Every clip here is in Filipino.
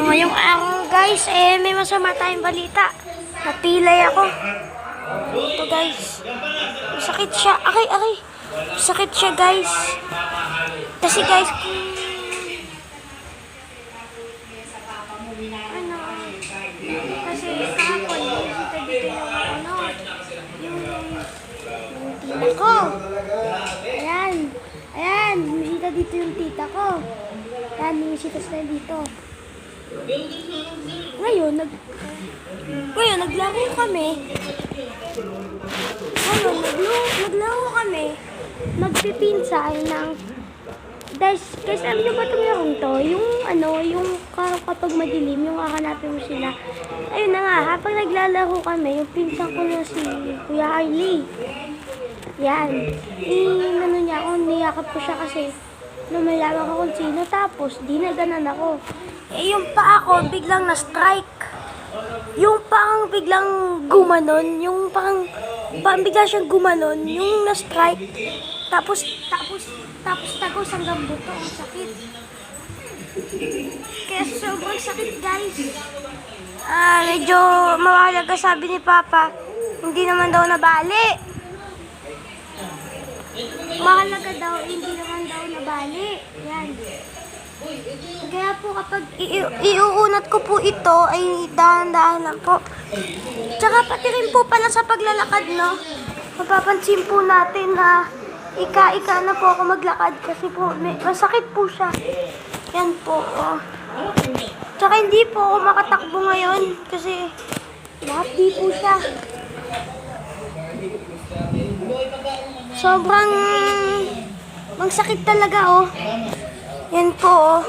ngayong araw guys, may masama tayong balita. Napilay ako. Ito guys. Masakit siya. Aray. Masakit siya guys. Kasi guys, kasi kahapon, bisita dito yung tita ko. Ayan, bisita dito yung tita ko. Ayan, bisita sila dito. Ngayon, naglaro kami. Nagpipinsay ng... Guys, alam nyo ba itong larong to? Yung kapag madilim, yung hahanapin mo sila. Ayun na nga, habang naglalaro kami, yung pinsan ko na si Kuya Arlie. Yan. Niyakap ko siya kasi lumalaman ko kung sino. Tapos, dinaganan ako. Yung paa ko, biglang na-strike. Yung pang biglang gumanon, yung pang bigla siyang gumanon, yung na-strike. Tapos tagos hanggang buto, ang sakit. Kaya sobrang sakit guys. Medyo mawalaga sabi ni Papa, hindi naman daw nabali. Mahalaga daw, hindi naman daw nabali. Yan. Kaya po kapag iuunat ko po ito, ay dahan-dahan lang po. Tsaka pati rin po pala sa paglalakad, no? Mapapansin po natin na ika-ika na po ako maglakad kasi po masakit po siya. Yan po. Tsaka hindi po ako makatakbo ngayon kasi lahat di po siya. Sobrang magsakit talaga, oh. Yan po, oh.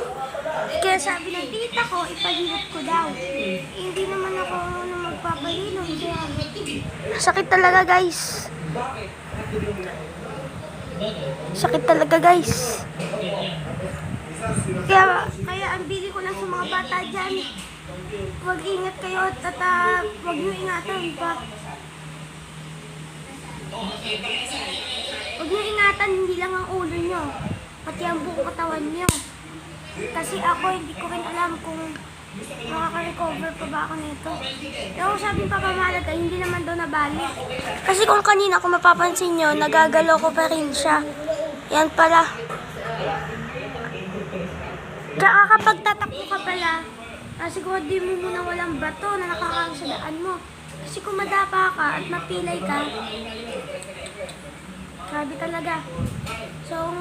Kaya sabi ng tita ko, ipahilot ko daw. Hindi naman ako magpapahilot. Kaya sakit talaga, guys. Sakit talaga, guys. Kaya ang bili ko lang sa mga bata dyan. Huwag ingat kayo at huwag nyo ingatan pa. Huwag nyo ingatan, hindi lang ang ulo nyo. Pati ang buong katawan niyo. Kasi ako, hindi ko rin alam kung makaka-recover pa ba ako nito. Pero sabi pa pamalaga, hindi naman daw nabali. Kasi kung kanina, kung mapapansin nyo, nagagalaw ko pa rin siya. Yan pala. Tsaka kapag tatakbo ka pala, siguro di mo muna walang bato na nakakaroon sa daan mo. Kasi kung madapa ka at mapilay ka, grabe talaga. So,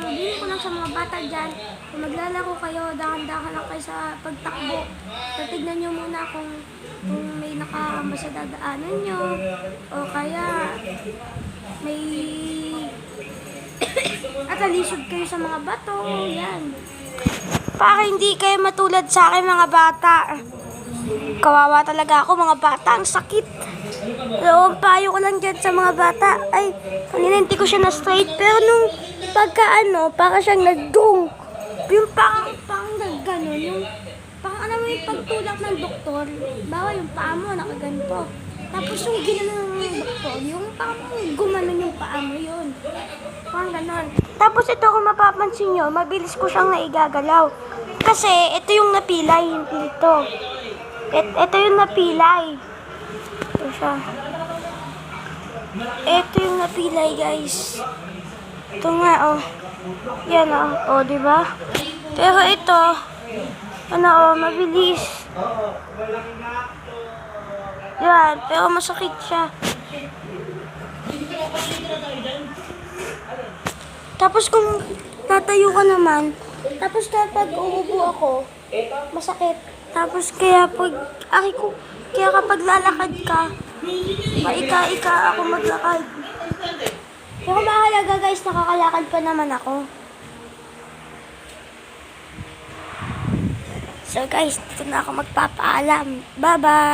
bilhin ko lang sa mga bata dyan, kung maglalaro kayo, dahan-dahan lang kayo sa pagtakbo. So, tignan nyo muna kung may nakarama sa dadaanan nyo, o kaya may at alisod kayo sa mga bato, yan. Para hindi kayo matulad sa akin mga bata. Kawawa talaga ako mga bata, ang sakit. So, payo ko lang dyan sa mga bata. Ay, kanina hindi ko siya na-straight. Pero nung pagka para siyang nag-dunk. Yung parang nag-ganon. Yung parang alam mo yung pagtulak ng doktor. Bawa yung paa mo, nakaganto. Tapos yung ginanon ng doktor, yung parang gumanon yung paa mo yun. Parang ganon. Tapos ito kung mapapansin nyo, mabilis ko siyang naigagalaw. Kasi ito yung napilay, hindi ito. Ito yung napilay. Ito siya. Ito yung napilay, guys. Ito nga, oh. Yan, oh. Oh, diba? Pero ito, mabilis. Yan, pero masakit siya. Tapos kung tatayo ka naman, tapos kapag umupo ako, masakit. Tapos kaya kapag lalakad ka, paika-ika ako maglakad. Pero mahalaga guys, nakakalakad pa naman ako. So guys, dito na ako magpapaalam. Bye-bye!